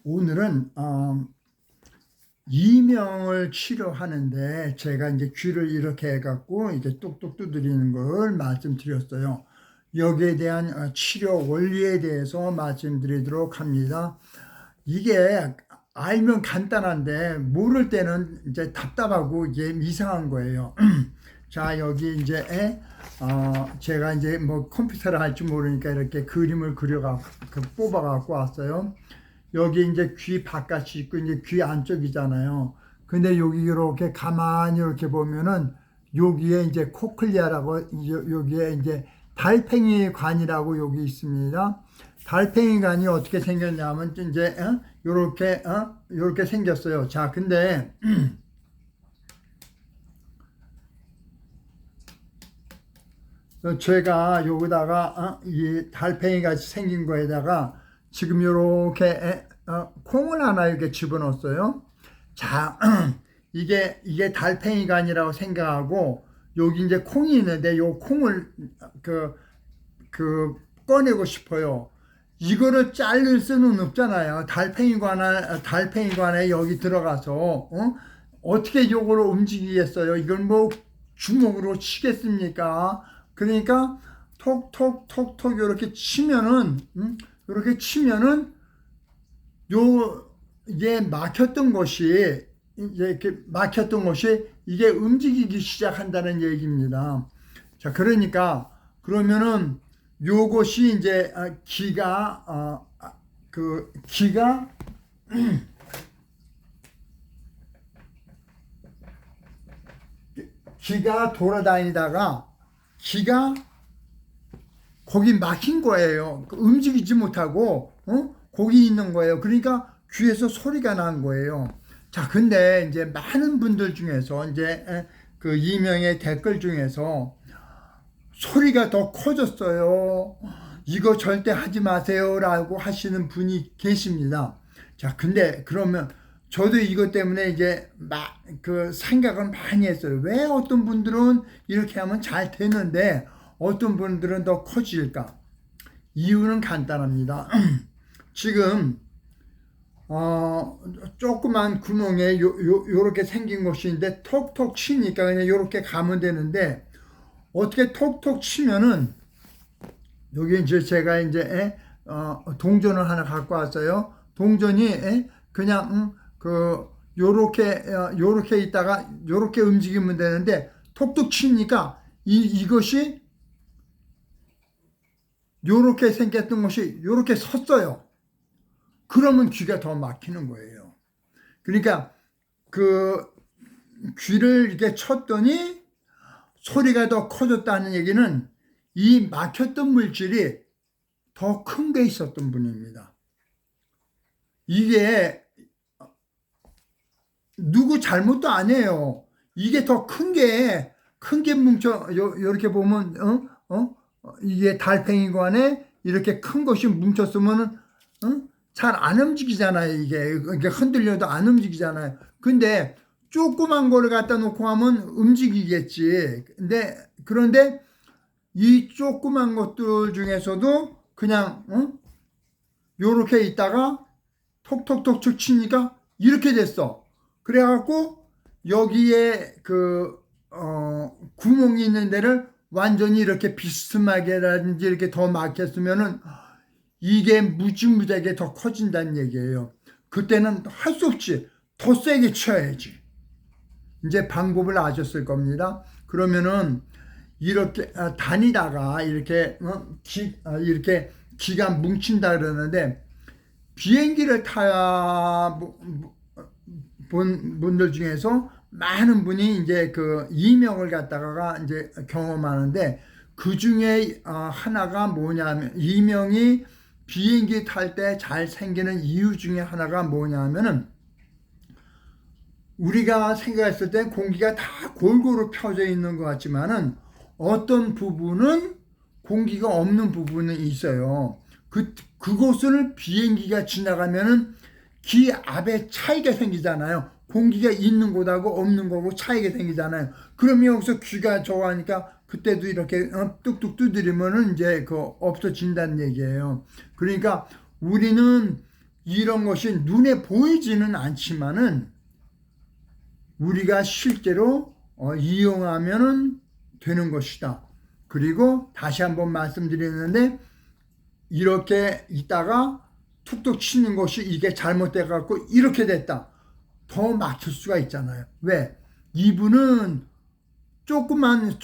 오늘은 이명을 치료하는데 제가 이제 귀를 이렇게 해갖고 이제 뚝뚝 두드리는 걸 말씀드렸어요. 여기에 대한 치료 원리에 대해서 말씀드리도록 합니다. 이게 알면 간단한데 모를 때는 이제 답답하고 이게 이상한 거예요. 자, 여기 이제 제가 이제 뭐 컴퓨터를 할 줄 모르니까 이렇게 그림을 뽑아 갖고 왔어요. 여기 이제 귀 바깥이 있고 이제 귀 안쪽이잖아요. 근데 여기 이렇게 가만히 이렇게 보면은 여기에 이제 코클리아라고 여기에 이제 달팽이 관이라고 여기 있습니다. 달팽이 관이 어떻게 생겼냐면 이제 요렇게 생겼어요. 자, 근데 제가 여기다가 이 달팽이 같이 생긴 거에다가 지금 요렇게 콩을 하나 이렇게 집어넣었어요. 자, 이게 달팽이가 아니라고 생각하고 여기 이제 콩이 있는데 요 콩을 꺼내고 싶어요. 이거를 자를 수는 없잖아요. 달팽이관에 여기 들어가서 어떻게 요거를 움직이겠어요? 이건 뭐 주먹으로 치겠습니까? 그러니까 톡톡톡톡 이렇게 치면은 이게 막혔던 것이 이게 움직이기 시작한다는 얘기입니다. 자, 그러면은 요것이 이제 기가 돌아다니다가 기가 거기 막힌 거예요. 움직이지 못하고 거기 있는 거예요. 그러니까 귀에서 소리가 난 거예요. 자, 근데 이제 많은 분들 중에서 이제 그 이명의 댓글 중에서 소리가 더 커졌어요. 이거 절대 하지 마세요라고 하시는 분이 계십니다. 자, 근데 그러면 저도 이것 때문에 이제 그 생각을 많이 했어요. 왜 어떤 분들은 이렇게 하면 잘 되는데 어떤 분들은 더 커질까? 이유는 간단합니다. 지금 조그만 구멍에 요렇게 생긴 것인데 톡톡 치니까 그냥 요렇게 가면 되는데 어떻게 톡톡 치면은 여기 이제 제가 이제 동전을 하나 갖고 왔어요. 동전이 그냥 요렇게 있다가 요렇게 움직이면 되는데 톡톡 치니까 이것이 요렇게 생겼던 것이 요렇게 섰어요. 그러면 귀가 더 막히는 거예요. 그러니까 그 귀를 이렇게 쳤더니 소리가 더 커졌다는 얘기는 이 막혔던 물질이 더 큰 게 있었던 분입니다. 이게 누구 잘못도 아니에요. 이게 더 큰 게 뭉쳐 이렇게 보면 이게 달팽이관에 이렇게 큰 것이 뭉쳤으면은 잘 안 움직이잖아요. 이게 흔들려도 안 움직이잖아요. 근데 조그만 거를 갖다 놓고 하면 움직이겠지. 그런데 이 조그만 것들 중에서도 그냥 요렇게 있다가 톡톡톡 치니까 이렇게 됐어. 그래갖고 여기에 구멍이 있는 데를 완전히 이렇게 비스듬하게라든지 이렇게 더 막혔으면은 이게 무지무지하게 더 커진다는 얘기예요. 그때는 할 수 없지. 더 세게 쳐야지. 이제 방법을 아셨을 겁니다. 그러면은 이렇게 다니다가 이렇게 이렇게 기가 뭉친다 그러는데 비행기를 타 본 분들 중에서 많은 분이 이제 그 이명을 갖다가 이제 경험하는데 그 중에 하나가 뭐냐면 이명이 비행기 탈 때 잘 생기는 이유 중에 하나가 뭐냐면은 우리가 생각했을 때 공기가 다 골고루 펴져 있는 것 같지만은 어떤 부분은 공기가 없는 부분은 있어요. 그곳을 비행기가 지나가면은 귀 앞에 차이가 생기잖아요. 공기가 있는 곳하고 없는 곳하고 차이가 생기잖아요. 그러면 여기서 귀가 좋아하니까 그때도 이렇게 뚝뚝 두드리면은 이제 없어진다는 얘기예요. 그러니까 우리는 이런 것이 눈에 보이지는 않지만은 우리가 실제로 이용하면은 되는 것이다. 그리고 다시 한번 말씀드리는데 이렇게 있다가 툭툭 치는 것이 이게 잘못돼 갖고 이렇게 됐다. 더 막힐 수가 있잖아요. 왜? 이분은 조그만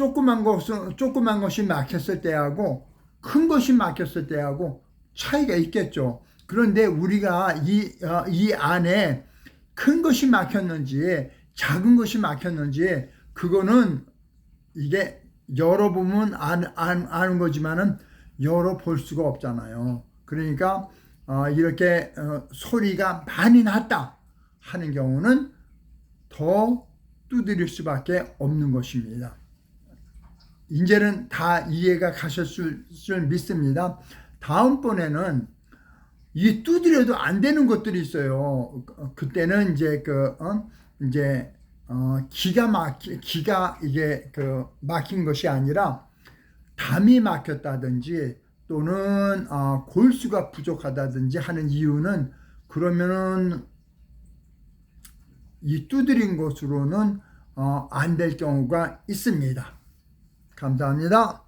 것이 막혔을 때하고 큰 것이 막혔을 때하고 차이가 있겠죠. 그런데 우리가 이 안에 큰 것이 막혔는지 작은 것이 막혔는지 그거는 이게 열어보면 아는 거지만은 열어볼 수가 없잖아요. 그러니까 이렇게 소리가 많이 났다 하는 경우는 더 두드릴 수밖에 없는 것입니다. 이제는 다 이해가 가셨을 줄 믿습니다. 다음번에는 이 두드려도 안 되는 것들이 있어요. 그때는 이제 기가 이게 막힌 것이 아니라 담이 막혔다든지 또는 골수가 부족하다든지 하는 이유는 그러면은 이 두드린 것으로는 안 될 경우가 있습니다. 감사합니다.